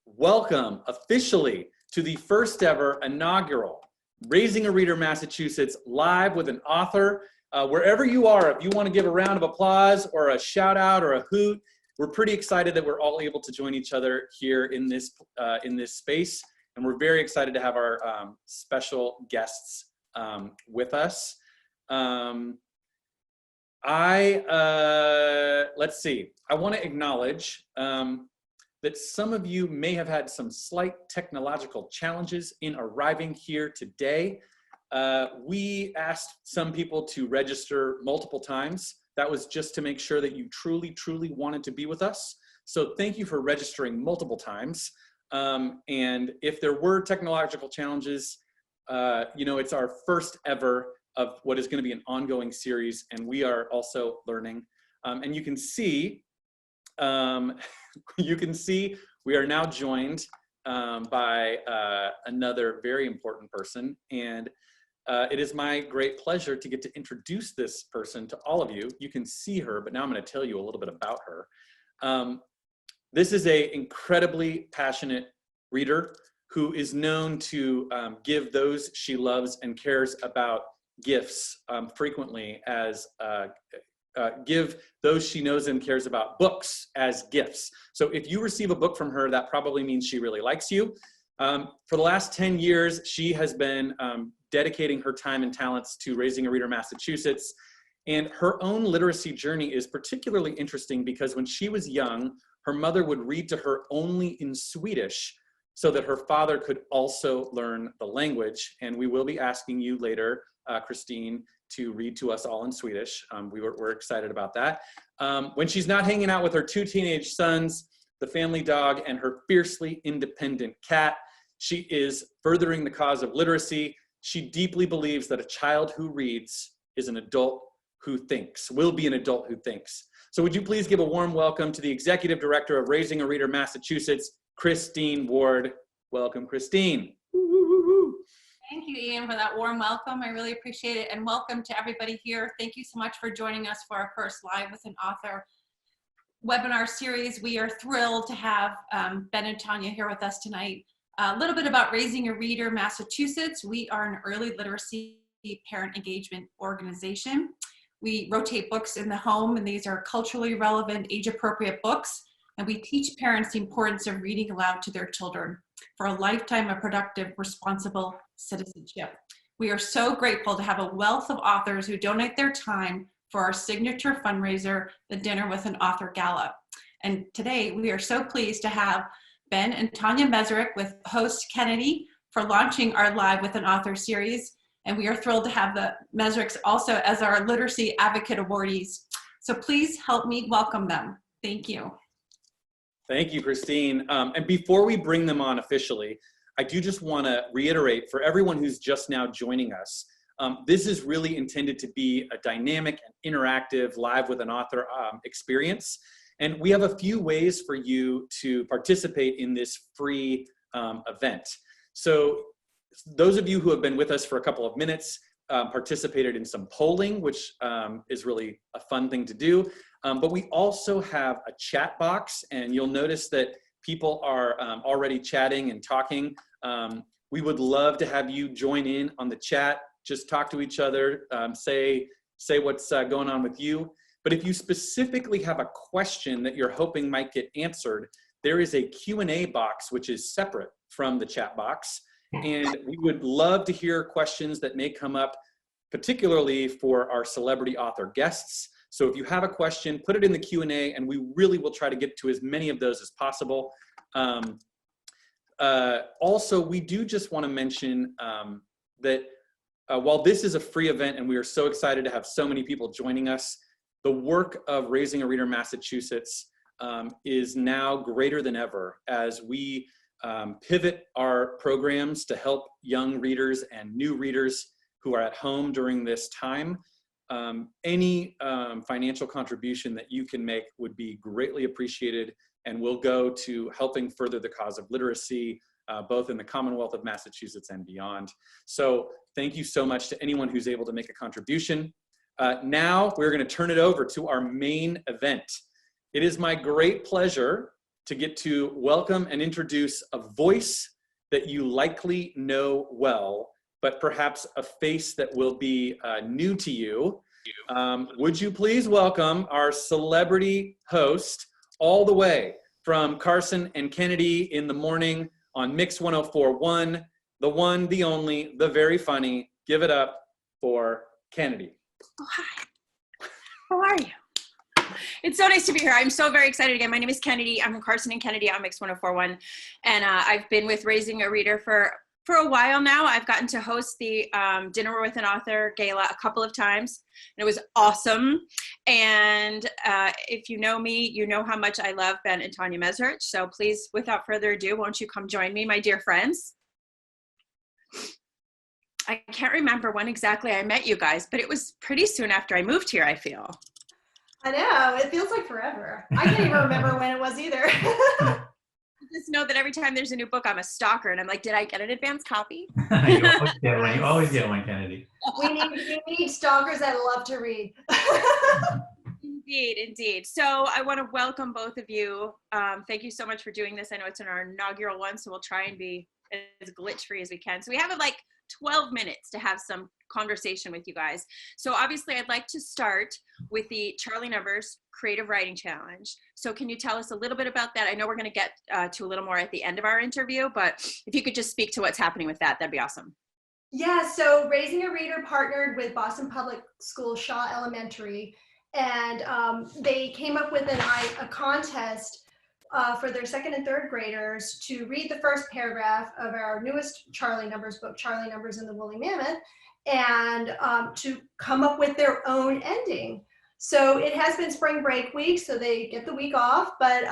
Welcome officially to the first ever inaugural Raising a Reader Massachusetts live with an author. Wherever you are, if you want to give a round of applause or a shout out or a hoot, we're pretty excited that we're all able to join each other here in this space. And we're very excited to have our special guests with us. Let's see, I want to acknowledge that some of you may have had some slight technological challenges in arriving here today. We asked some people to register multiple times. That was just to make sure that you truly wanted to be with us. So thank you for registering multiple times. And if there were technological challenges, it's our first ever of what is going to be an ongoing series, and we are also learning. And you can see we are now joined by another very important person, and it is my great pleasure to get to introduce this person to all of you. You can see her, but now I'm going to tell you a little bit about her. This is an incredibly passionate reader who is known to give those she loves and cares about gifts frequently as give those she knows and cares about books as gifts. So if you receive a book from her, that probably means she really likes you. For the last 10 years, she has been dedicating her time and talents to Raising a Reader Massachusetts. And her own literacy journey is particularly interesting because when she was young, her mother would read to her only in Swedish so that her father could also learn the language. And we will be asking you later, Christine, to read to us all in Swedish. We're excited about that. When she's not hanging out with her 2 teenage sons, the family dog, and her fiercely independent cat, she is furthering the cause of literacy. She deeply believes that a child who reads is an adult who thinks, will be an adult who thinks. So would you please give a warm welcome to the Executive Director of Raising a Reader Massachusetts, Christine Ward. Welcome, Christine. Thank you, Ian, for that warm welcome. I really appreciate it. And welcome to everybody here. Thank you so much for joining us for our first Live with an Author webinar series. We are thrilled to have Ben and Tonya here with us tonight. A little bit about Raising a Reader Massachusetts. We are an early literacy parent engagement organization. We rotate books in the home, and these are culturally relevant, age-appropriate books. And we teach parents the importance of reading aloud to their children for a lifetime of productive, responsible citizenship. We are so grateful to have a wealth of authors who donate their time for our signature fundraiser, the Dinner with an Author Gala. And today we are so pleased to have Ben and Tonya Mezrich with host Kennedy for launching our Live with an Author series. And we are thrilled to have the Mezrichs also as our Literacy Advocate awardees. So please help me welcome them. Thank you. Thank you, Christine. And before we bring them on officially, I do just want to reiterate for everyone who's just now joining us, this is really intended to be a dynamic and interactive Live with an Author experience. And we have a few ways for you to participate in this free event. So those of you who have been with us for a couple of minutes participated in some polling, which is really a fun thing to do. But we also have a chat box, and you'll notice that people are already chatting and talking. We would love to have you join in on the chat, just talk to each other, say what's going on with you. But if you specifically have a question that you're hoping might get answered, there is a Q&A box, which is separate from the chat box. And we would love to hear questions that may come up, particularly for our celebrity author guests. So if you have a question, put it in the Q&A, and we really will try to get to as many of those as possible. Also, we do just want to mention that while this is a free event and we are so excited to have so many people joining us, the work of Raising a Reader Massachusetts is now greater than ever as we pivot our programs to help young readers and new readers who are at home during this time. Any financial contribution that you can make would be greatly appreciated and will go to helping further the cause of literacy, both in the Commonwealth of Massachusetts and beyond. So thank you so much to anyone who's able to make a contribution. Now we're going to turn it over to our main event. It is my great pleasure to get to welcome and introduce a voice that you likely know well, but perhaps a face that will be new to you. Would you please welcome our celebrity host all the way from Carson and Kennedy in the morning on Mix 104.1, the one, the only, the very funny. Give it up for Kennedy. Oh, hi. How are you? It's so nice to be here. I'm so very excited again. My name is Kennedy. I'm from Carson and Kennedy on Mix 104.1. And I've been with Raising a Reader for a while now. I've gotten to host the Dinner with an Author Gala a couple of times. And it was awesome. And if you know me, you know how much I love Ben and Tonya Mezrich. So please, without further ado, won't you come join me, my dear friends? I can't remember when exactly I met you guys, but it was pretty soon after I moved here, I feel. I know, it feels like forever. I can't even remember when it was either. I just know that every time there's a new book, I'm a stalker, and I'm like, did I get an advance copy? You always get one, Kennedy. We need stalkers that love to read. Indeed, indeed. So I want to welcome both of you. Thank you so much for doing this. I know it's our inaugural one, so we'll try and be as glitch-free as we can. So we have like 12 minutes to have some conversation with you guys. So obviously I'd like to start with the Charlie Numbers Creative Writing Challenge. So can you tell us a little bit about that? I know we're going to get to a little more at the end of our interview, but if you could just speak to what's happening with that, that'd be awesome. Yeah, so Raising a Reader partnered with Boston Public Schools Shaw Elementary, and they came up with a contest for their second and third graders to read the first paragraph of our newest Charlie Numbers book, Charlie Numbers and the Woolly Mammoth, and to come up with their own ending. So it has been spring break week, so they get the week off, but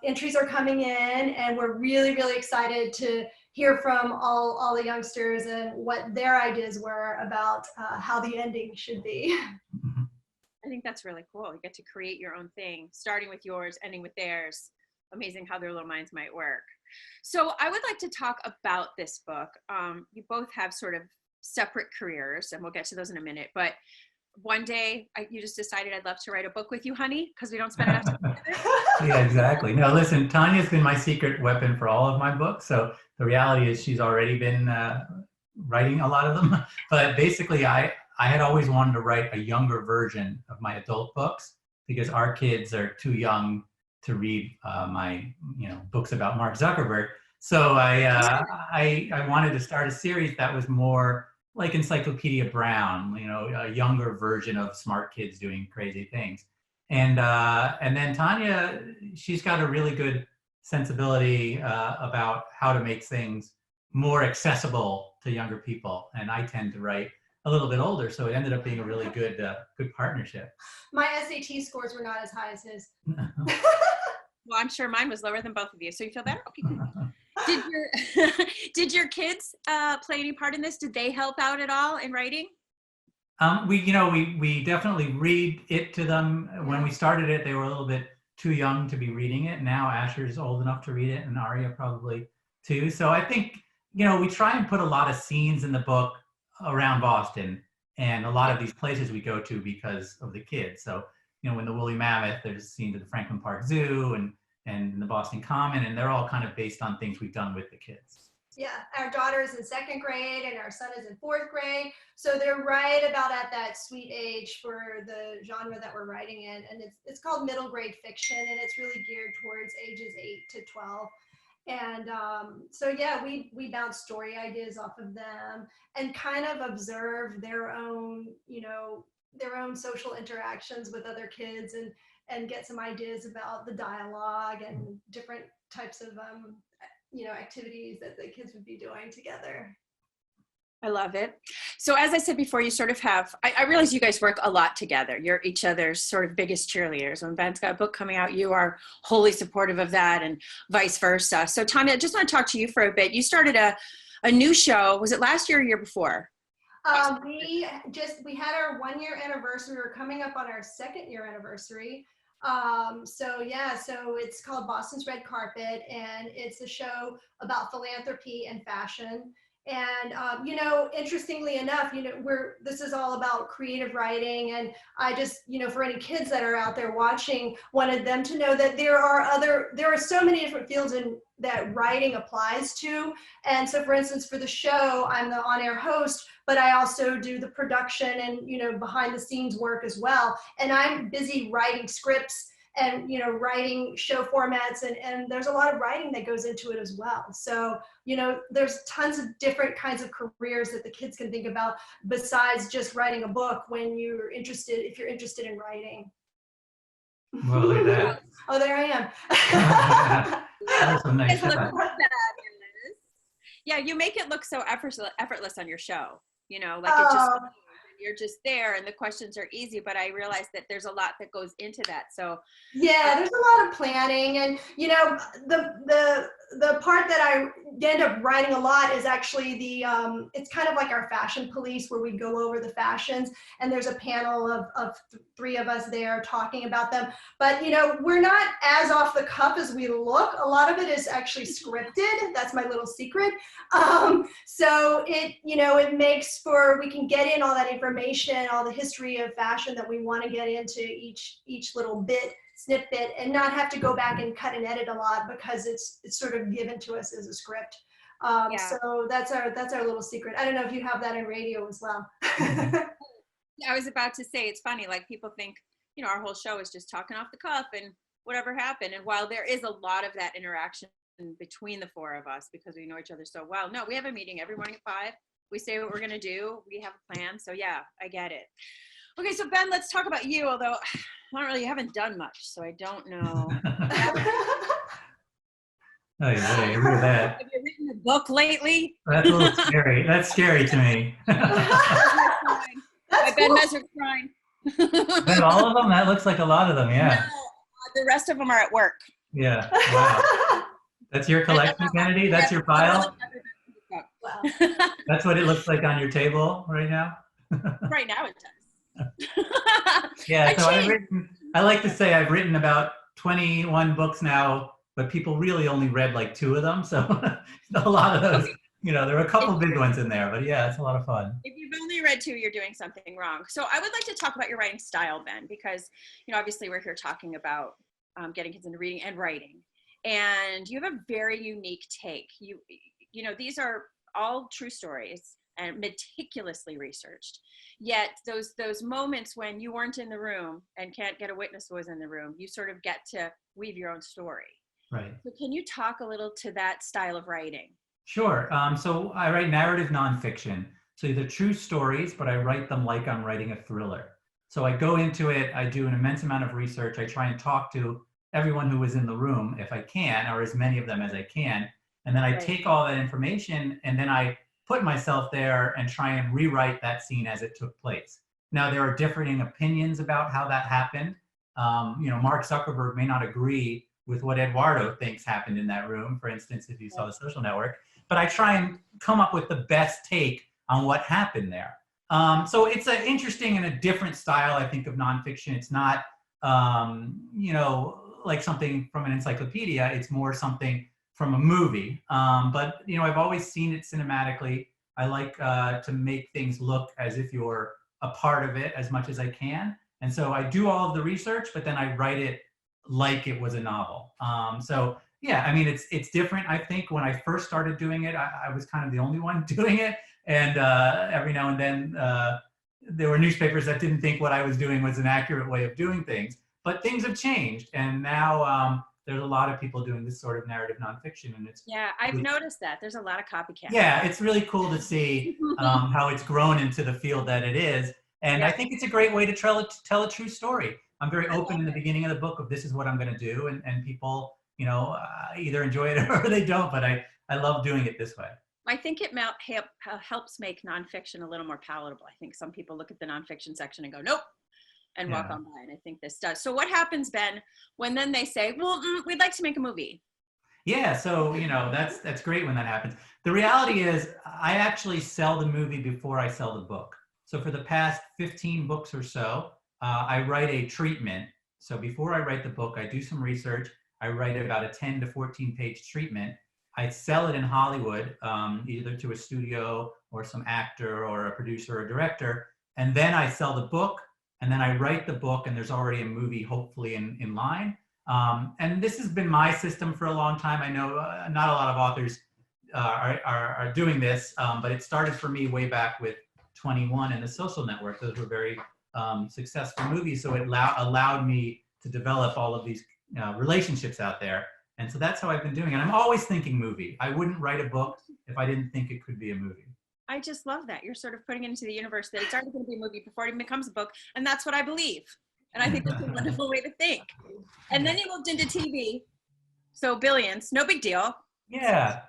entries are coming in, and we're really, really excited to hear from all the youngsters and what their ideas were about how the ending should be. I think that's really cool. You get to create your own thing, starting with yours, ending with theirs. Amazing how their little minds might work. So I would like to talk about this book. You both have sort of separate careers, and we'll get to those in a minute, but one day you just decided I'd love to write a book with you, honey, because we don't spend enough time together. Yeah, exactly. No, listen, Tanya's been my secret weapon for all of my books. So the reality is she's already been writing a lot of them. But basically, I had always wanted to write a younger version of my adult books because our kids are too young to read my books about Mark Zuckerberg. So I wanted to start a series that was more like Encyclopedia Brown, a younger version of smart kids doing crazy things. And then Tonya, she's got a really good sensibility about how to make things more accessible to younger people. And I tend to write a little bit older, so it ended up being a really good partnership. My SAT scores were not as high as his. Well, I'm sure mine was lower than both of you, so you feel better? Okay. Did your kids play any part in this? Did they help out at all in writing? We definitely read it to them. When we started it, they were a little bit too young to be reading it. Now Asher's old enough to read it, and Aria probably too. So I think, we try and put a lot of scenes in the book around Boston and a lot of these places we go to because of the kids. So, when the Woolly Mammoth, there's scenes at the Franklin Park Zoo and the Boston Common, and they're all kind of based on things we've done with the kids. Yeah, our daughter is in 2nd grade and our son is in 4th grade. So they're right about at that sweet age for the genre that we're writing in. And it's called middle grade fiction, and it's really geared towards ages 8 to 12. And so yeah, we bounce story ideas off of them and kind of observe their own, their own social interactions with other kids and get some ideas about the dialogue and different types of activities that the kids would be doing together. I love it. So as I said before, you sort of have, I realize you guys work a lot together. You're each other's sort of biggest cheerleaders. When Ben's got a book coming out, you are wholly supportive of that and vice versa. So Tonya, I just want to talk to you for a bit. You started a new show. Was it last year or year before? We had our 1-year anniversary. We're coming up on our 2nd year anniversary. So it's called Boston's Red Carpet, and it's a show about philanthropy and fashion. And you know, interestingly enough, you know, this is all about creative writing, and I just, you know, for any kids that are out there watching, wanted them to know that there are so many different fields in that writing applies to. And so, for instance, for the show, I'm the on-air host, but I also do the production and, you know, behind the scenes work as well. And I'm busy writing scripts and, you know, writing show formats, and there's a lot of writing that goes into it as well. So, you know, there's tons of different kinds of careers that the kids can think about besides just writing a book when you're interested, if you're interested in writing. Well, look at that. Oh, there I am. That was some nice Look shot. fabulous. Yeah, you make it look so effortless on your show. You know, like it just, you're just there and the questions are easy, but I realize that there's a lot that goes into that. So yeah, there's a lot of planning, and you know, the part that I end up writing a lot is actually the it's kind of like our fashion police, where we go over the fashions, and there's a panel of three of us there talking about them. But you know, we're not as off the cuff as we look. A lot of it is actually scripted. That's my little secret. So it, you know, it makes for, we can get in all that information, all the history of fashion that we want to get into each little snippet, and not have to go back and cut and edit a lot, because it's sort of given to us as a script. Yeah. So that's our little secret. I don't know if you have that in radio as well. I was about to say, it's funny, like people think, you know, our whole show is just talking off the cuff and whatever happened. And while there is a lot of that interaction between the four of us, because we know each other so well, no, we have a meeting every morning at 5. We say what we're going to do. We have a plan. So yeah, I get it. Okay, so Ben, let's talk about you, although you haven't done much, so I don't know. Oh, yeah, look at that. Have you written a book lately? That's a little scary. That's scary to me. My Ben cool. Mezrich crying. But all of them? That looks like a lot of them, yeah. No, the rest of them are at work. Yeah, wow. That's your collection, Kennedy? That's your pile? Wow. That's what it looks like on your table right now? Right now it does. Yeah, so I like to say I've written about 21 books now, but people really only read like 2 of them. So a lot of those, you know, there are a couple big ones in there, but yeah, it's a lot of fun. If you've only read 2, you're doing something wrong. So I would like to talk about your writing style, Ben, because, you know, obviously we're here talking about getting kids into reading and writing. And you have a very unique take. You know, these are all true stories and meticulously researched. Yet those moments when you weren't in the room and can't get a witness who was in the room, you sort of get to weave your own story. Right. So can you talk a little to that style of writing? Sure. So I write narrative nonfiction. So they're true stories, but I write them like I'm writing a thriller. So I go into it, I do an immense amount of research. I try and talk to everyone who was in the room if I can, or as many of them as I can. And then I take all that information and then I put myself there and try and rewrite that scene as it took place. Now, there are differing opinions about how that happened. You know, Mark Zuckerberg may not agree with what Eduardo thinks happened in that room, for instance, if you saw The Social Network, but I try and come up with the best take on what happened there. So it's an interesting and a different style, I think, of nonfiction. It's not, you know, like something from an encyclopedia. It's more something from a movie. But, you know, I've always seen it cinematically. I like to make things look as if you're a part of it as much as I can. And so I do all of the research, but then I write it like it was a novel. So yeah, I mean, it's different. I think when I first started doing it, I was kind of the only one doing it. And every now and then there were newspapers that didn't think what I was doing was an accurate way of doing things. But things have changed. And now there's a lot of people doing this sort of narrative nonfiction. And it's I've noticed that. There's a lot of copycats. Yeah, it's really cool to see how it's grown into the field that it is. And I think it's a great way to tell a true story. I'm very open in the beginning of the book of this is what I'm going to do. And people, you know, either enjoy it or they don't. But I love doing it this way. I think it helps make nonfiction a little more palatable. I think some people look at the nonfiction section and go, nope, and walk on by. And I think this does. So what happens, Ben, when then they say, well, we'd like to make a movie? Yeah, so, you know, that's great when that happens. The reality is I actually sell the movie before I sell the book. So for the past 15 books or so, I write a treatment. So before I write the book, I do some research. I write about a 10 to 14 page treatment. I sell it in Hollywood, either to a studio or some actor or a producer or director. And then I sell the book, and then I write the book, and there's already a movie hopefully in line. And this has been my system for a long time. I know not a lot of authors are doing this, but it started for me way back with 21 and The Social Network. Those were very successful movies, so it allowed me to develop all of these relationships out there. And so that's how I've been doing it. I'm always thinking movie. I wouldn't write a book if I didn't think it could be a movie. I just love that. You're sort of putting it into the universe that it's already going to be a movie before it even becomes a book. And that's what I believe. And I think that's a wonderful way to think. And then you moved into TV. So Billions, no big deal. Yeah.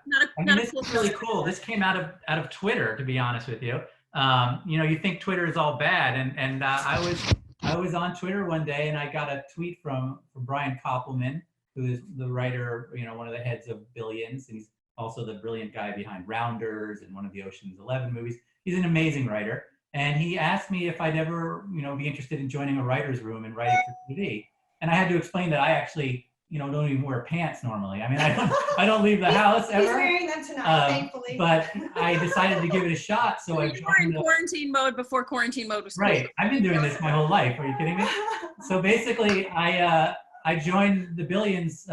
This cool is really cool. This came out of Twitter, to be honest with you. You think Twitter is all bad. And I was on Twitter one day, and I got a tweet from Brian Koppelman, who is the writer, one of the heads of Billions, and he's also the brilliant guy behind Rounders and one of the Ocean's 11 movies. He's an amazing writer. And he asked me if I'd ever, be interested in joining a writer's room and writing for TV. And I had to explain that I actually, don't even wear pants normally. I mean, I don't leave the house ever. He's wearing them tonight, thankfully. But I decided to give it a shot. So I you were in quarantine mode before quarantine mode was cool. Right. I've been doing this my whole life. Are you kidding me? So basically, I joined the Billions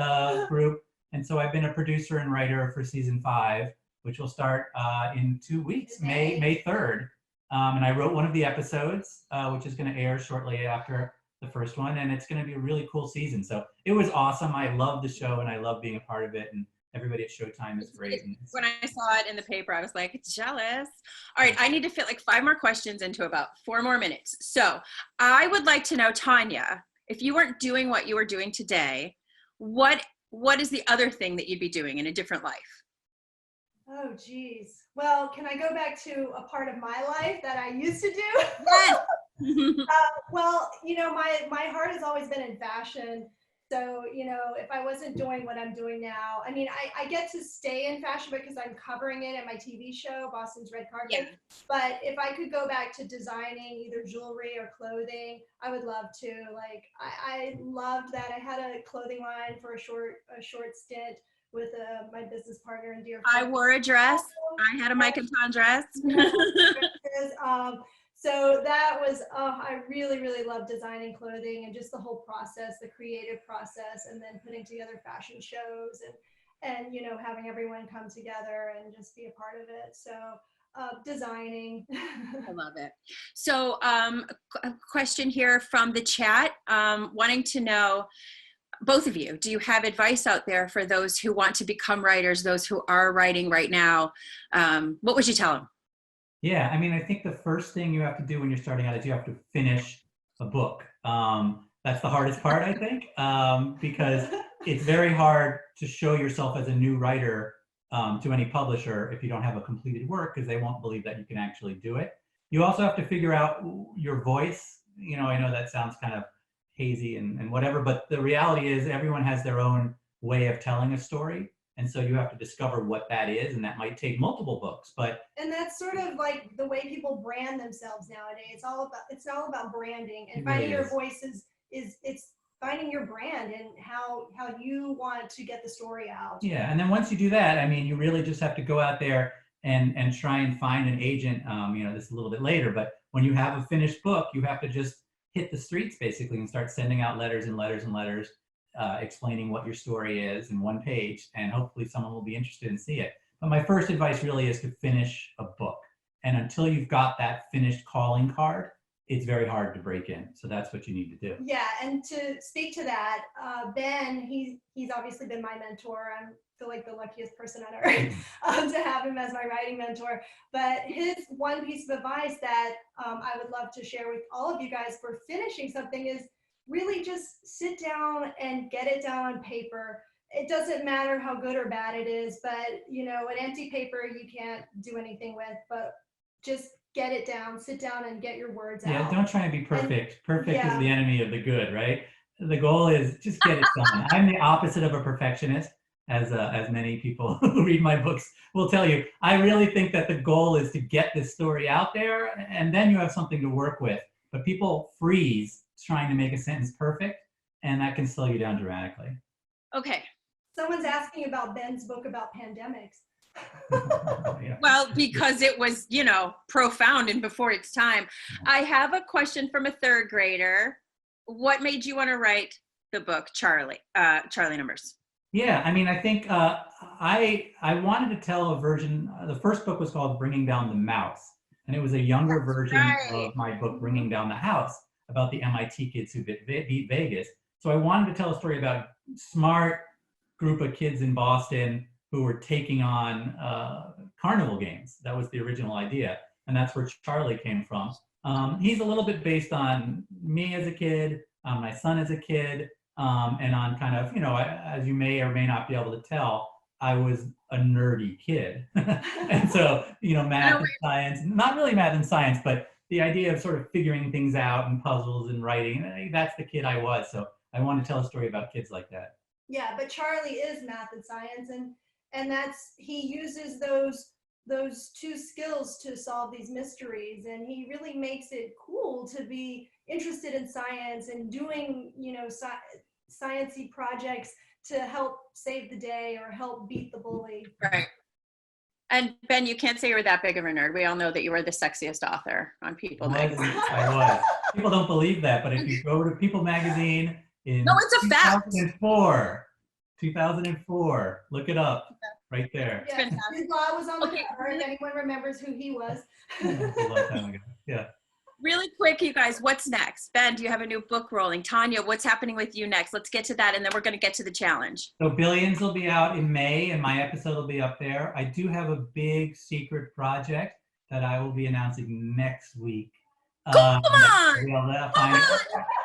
group. And so I've been a producer and writer for season 5, which will start in 2 weeks, May 3rd. And I wrote one of the episodes, which is going to air shortly after the first one. And it's going to be a really cool season. So it was awesome. I love the show, and I love being a part of it. And everybody at Showtime is great. When I saw it in the paper, I was like, jealous. All right, I need to fit like 5 more questions into about 4 more minutes. So I would like to know, Tonya, if you weren't doing what you were doing today, what is the other thing that you'd be doing in a different life? Oh, geez. Well, can I go back to a part of my life that I used to do? Yes. Well, my heart has always been in fashion. So, if I wasn't doing what I'm doing now, I mean, I get to stay in fashion because I'm covering it at my TV show, Boston's Red Carpet. Yeah. But if I could go back to designing either jewelry or clothing, I would love to. Like, I loved that. I had a clothing line for a short stint with my business partner and dear friend. I wore a dress. I had a Mike and Ton dress. So that was, I really, really love designing clothing and just the whole process, the creative process, and then putting together fashion shows and having everyone come together and just be a part of it. So designing. I love it. So a question here from the chat, wanting to know, both of you, do you have advice out there for those who want to become writers, those who are writing right now? What would you tell them? Yeah, I mean, I think the first thing you have to do when you're starting out is you have to finish a book. That's the hardest part, I think, because it's very hard to show yourself as a new writer to any publisher if you don't have a completed work, because they won't believe that you can actually do it. You also have to figure out your voice. I know that sounds kind of hazy and whatever, but the reality is everyone has their own way of telling a story. And so you have to discover what that is, and that might take multiple books. And that's sort of like the way people brand themselves nowadays. It's all about branding, and finding your voice is it's finding your brand and how you want to get the story out. Yeah, and then once you do that, I mean, you really just have to go out there and try and find an agent. This is a little bit later, but when you have a finished book, you have to just hit the streets basically and start sending out letters and letters and letters. Explaining what your story is in one page, and hopefully someone will be interested and see it. But my first advice really is to finish a book. And until you've got that finished calling card, it's very hard to break in. So that's what you need to do. Yeah, and to speak to that, Ben, he's obviously been my mentor. I feel like the luckiest person on earth to have him as my writing mentor. But his one piece of advice that I would love to share with all of you guys for finishing something is really just sit down and get it down on paper. It doesn't matter how good or bad it is, but an empty paper you can't do anything with, but just get it down, sit down and get your words out. Yeah, don't try and be perfect. Perfect is the enemy of the good, right? The goal is just get it done. I'm the opposite of a perfectionist, as many people who read my books will tell you. I really think that the goal is to get this story out there, and then you have something to work with. But people freeze trying to make a sentence perfect, and that can slow you down dramatically. Okay, Someone's asking about Ben's book about pandemics. Yeah. Well, because it was, you know, profound and before its time. I have a question from a third grader. What made you want to write the book, Charlie Numbers? Yeah, I mean, I think I wanted to tell a version. The first book was called Bringing Down the Mouse, and it was a younger version right. of my book Bringing Down the House about the MIT kids who beat Vegas. So I wanted to tell a story about smart group of kids in Boston who were taking on carnival games. That was the original idea, and that's where Charlie came from. He's a little bit based on me as a kid, my son as a kid, and on kind of, you know, as you may or may not be able to tell, I was a nerdy kid. And so, you know, math and science, not really math and science, but the idea of sort of figuring things out and puzzles and writing, that's the kid I was. So I want to tell a story about kids like that. Yeah, but Charlie is math and science, and that's, he uses those two skills to solve these mysteries, and he really makes it cool to be interested in science and doing, you know, sciencey projects to help save the day or help beat the bully. Right. And Ben, you can't say you were that big of a nerd. We all know that you were the sexiest author on People magazine. I was. People don't believe that, but if you go to People magazine in No, it's a fact. 2004, look it up right there. Yeah, fantastic. his law was on the Okay. cover, if anyone remembers who he was. That's a long time ago. Yeah. Really quick, you guys, what's next? Ben, do you have a new book rolling? Tonya, what's happening with you next? Let's get to that, and then we're going to get to the challenge. So Billions will be out in May, and my episode will be up there. I do have a big secret project that I will be announcing next week. Come on!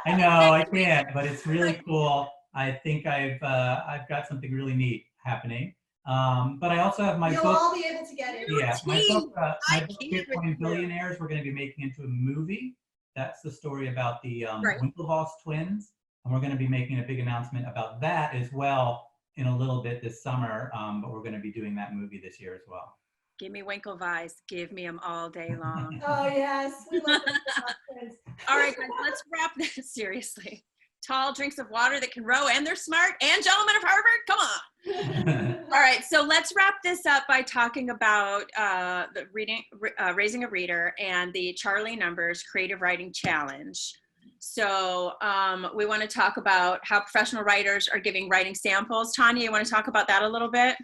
I know I can't, but it's really cool. I think I've got something really neat happening. But I also have my You'll book. all be able to get it. Yeah, my book, I my book can't Bitcoin with you. Billionaires, we're going to be making into a movie. That's the story about the Right. Winklevoss twins. And we're going to be making a big announcement about that as well in a little bit this summer. But we're going to be doing that movie this year as well. Give me Winklevoss. Give me them all day long. Oh yes, we love those. All right, guys, let's wrap this seriously. Tall drinks of water that can row, and they're smart, and gentlemen of Harvard, come on. All right, so let's wrap this up by talking about the Raising a Reader and the Charlie Numbers Creative Writing Challenge. So we want to talk about how professional writers are giving writing samples. Tonya, you want to talk about that a little bit?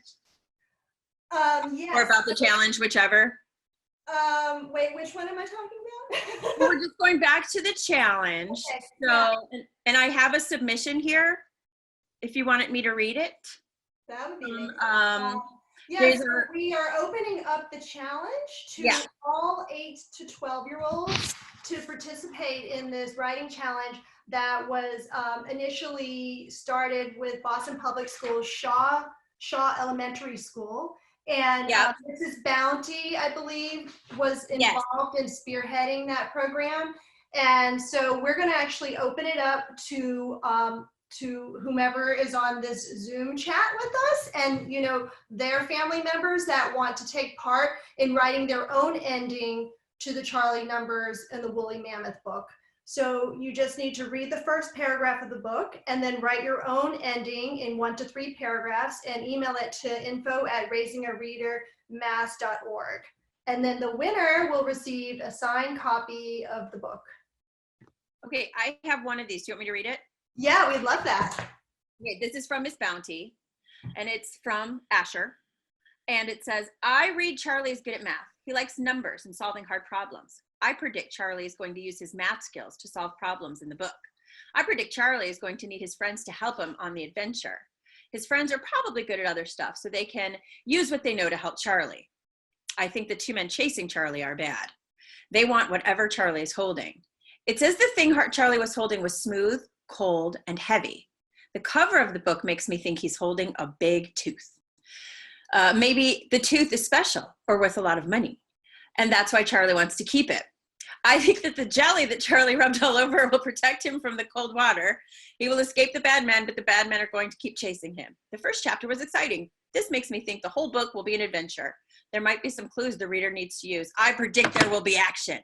Yes. Or about the challenge, whichever. Wait, which one am I talking about? We're just going back to the challenge. Okay, So, and I have a submission here, if you wanted me to read it. That would be amazing. there's Yes, we are opening up the challenge to Yeah. all 8 to 12-year-olds to participate in this writing challenge that was initially started with Boston Public Schools Shaw Elementary School. And Yep. Mrs. Bounty, I believe, was Yes. involved in spearheading that program. And so we're going to actually open it up to whomever is on this Zoom chat with us, and you know, their family members that want to take part in writing their own ending to the Charlie Numbers and the Woolly Mammoth book. So you just need to read the first paragraph of the book and then write your own ending in 1 to 3 paragraphs and email it to info@raisingareadermass.org. And then the winner will receive a signed copy of the book. Okay, I have one of these. Do you want me to read it? Yeah, we'd love that. Okay, this is from Miss Bounty, and it's from Asher. And it says, I read Charlie is good at math. He likes numbers and solving hard problems. I predict Charlie is going to use his math skills to solve problems in the book. I predict Charlie is going to need his friends to help him on the adventure. His friends are probably good at other stuff, so they can use what they know to help Charlie. I think the 2 men chasing Charlie are bad. They want whatever Charlie is holding. It says the thing Charlie was holding was smooth, cold, and heavy. The cover of the book makes me think he's holding a big tooth. Maybe the tooth is special or worth a lot of money, and that's why Charlie wants to keep it. I think that the jelly that Charlie rubbed all over will protect him from the cold water. He will escape the bad men, but the bad men are going to keep chasing him. The first chapter was exciting. This makes me think the whole book will be an adventure. There might be some clues the reader needs to use. I predict there will be action.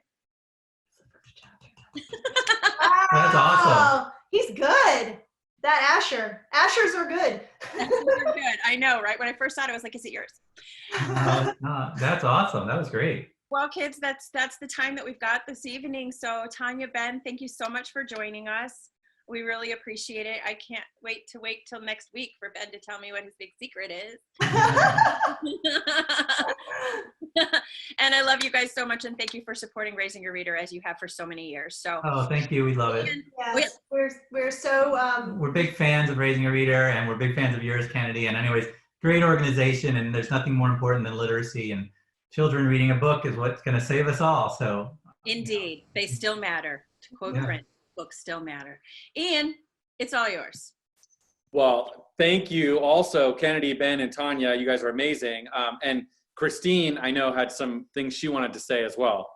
That's awesome. He's good. That Ashers are good. Those are good. I know, right? When I first saw it, I was like, is it yours? No, it's not. That's awesome. That was great. Well, kids, that's the time that we've got this evening. So Tonya, Ben, thank you so much for joining us. We really appreciate it. I can't wait till next week for Ben to tell me what his big secret is. And I love you guys so much, and thank you for supporting Raising a Reader as you have for so many years. So Oh, thank you. We love it. Yes, we're so We're big fans of Raising a Reader, and we're big fans of yours, Kennedy. And anyways, great organization, and there's nothing more important than literacy, and children reading a book is what's going to save us all. So indeed, they still matter. To quote Brent, books still matter. Ian, it's all yours. Well, thank you also, Kennedy, Ben, and Tonya. You guys are amazing. And Christine, I know, had some things she wanted to say as well.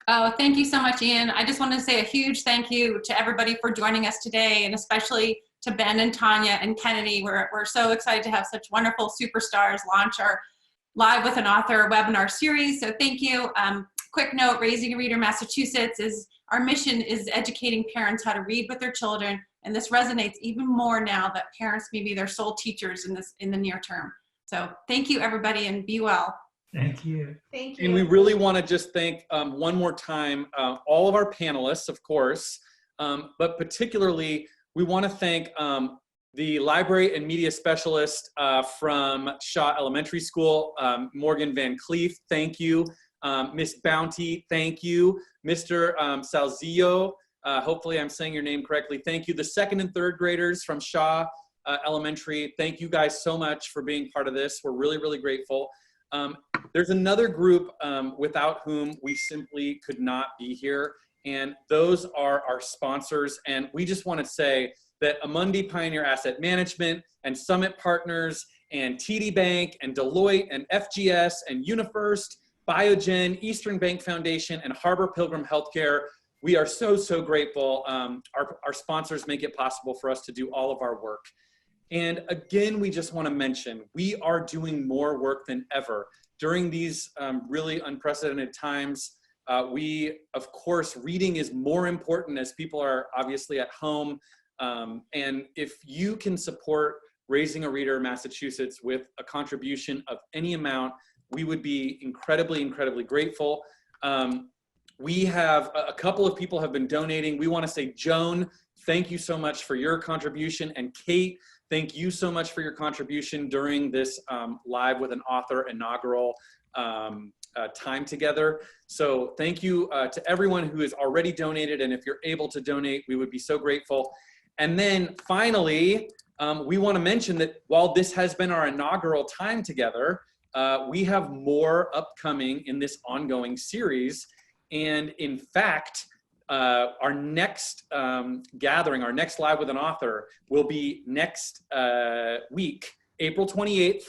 Oh, thank you so much, Ian. I just want to say a huge thank you to everybody for joining us today, and especially to Ben and Tonya and Kennedy. We're so excited to have such wonderful superstars launch our Live with an Author webinar series. So thank you. Quick note, Raising a Reader Massachusetts our mission is educating parents how to read with their children, and this resonates even more now that parents may be their sole teachers in the near term. So thank you, everybody, and be well. thank you. thank you. And we really want to just thank one more time all of our panelists, of course, but particularly we want to thank the library and media specialist from Shaw Elementary School, Morgan Van Cleef, thank you. Miss Bounty, thank you. Mr. Salzillo, hopefully I'm saying your name correctly, thank you. The second and third graders from Shaw Elementary, thank you guys so much for being part of this. We're really, really grateful. There's another group without whom we simply could not be here, and those are our sponsors. And we just want to say that Amundi Pioneer Asset Management and Summit Partners and TD Bank and Deloitte and FGS and UniFirst, Biogen, Eastern Bank Foundation, and Harbor Pilgrim Healthcare, we are so, so grateful. Our sponsors make it possible for us to do all of our work. And again, we just want to mention, we are doing more work than ever. During these really unprecedented times, of course, reading is more important as people are obviously at home. And if you can support Raising a Reader Massachusetts with a contribution of any amount, we would be incredibly, incredibly grateful. We have a couple of people have been donating. We want to say, Joan, thank you so much for your contribution. And Kate, thank you so much for your contribution during this Live with an Author inaugural time together. So thank you to everyone who has already donated. And if you're able to donate, we would be so grateful. And then finally, we want to mention that while this has been our inaugural time together, we have more upcoming in this ongoing series. And in fact, our next gathering, our next Live with an Author will be next week, April 28th.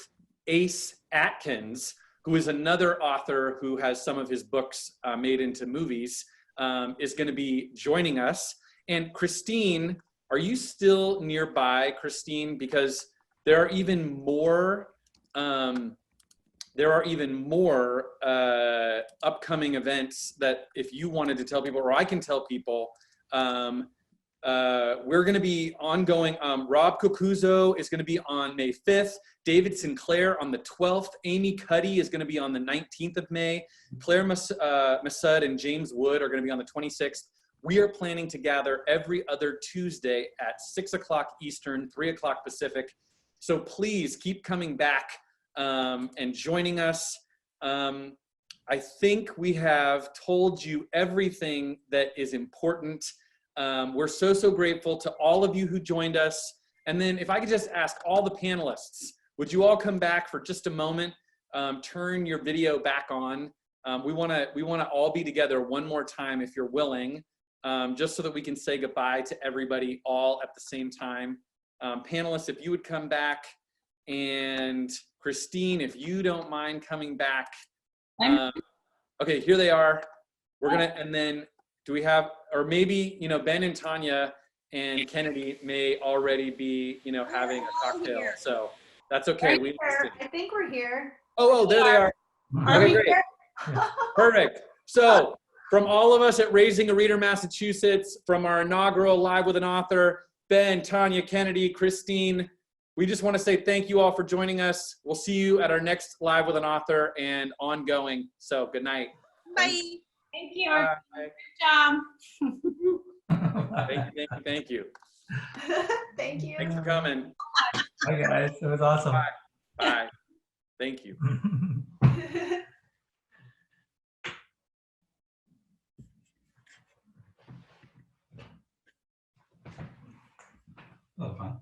Ace Atkins, who is another author who has some of his books made into movies, is going to be joining us. And Christine, are you still nearby, Christine? Because there are even more upcoming events that if you wanted to tell people, or I can tell people, we're going to be ongoing. Rob Cucuzzo is going to be on May 5th. David Sinclair on the 12th. Amy Cuddy is going to be on the 19th of May. Claire Masud and James Wood are going to be on the 26th. We are planning to gather every other Tuesday at 6 o'clock Eastern, 3 o'clock Pacific. So please keep coming back and joining us. I think we have told you everything that is important. We're so, so grateful to all of you who joined us. And then if I could just ask all the panelists, would you all come back for just a moment, turn your video back on. We wanna all be together one more time if you're willing, just so that we can say goodbye to everybody all at the same time. Panelists, if you would come back, and Christine, if you don't mind coming back. Okay, here they are. We're gonna, and then do we have, or maybe, you know, Ben and Tonya and Kennedy may already be, you know, having a cocktail. So that's okay. I think we're here. Oh, there they are. Okay, great. Perfect. So from all of us at Raising a Reader Massachusetts, from our inaugural Live with an Author, Ben, Tonya, Kennedy, Christine. We just want to say thank you all for joining us. We'll see you at our next Live with an Author and ongoing. So good night. Bye. Thank you. Bye. Good job. Thank you, thank you, thank you. Thank you. Thanks for coming. Bye, guys. It was awesome. Bye. Thank you. Oh, fun.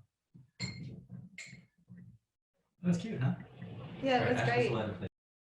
That was cute, huh? Yeah, it was Ashley's great. allowed to play.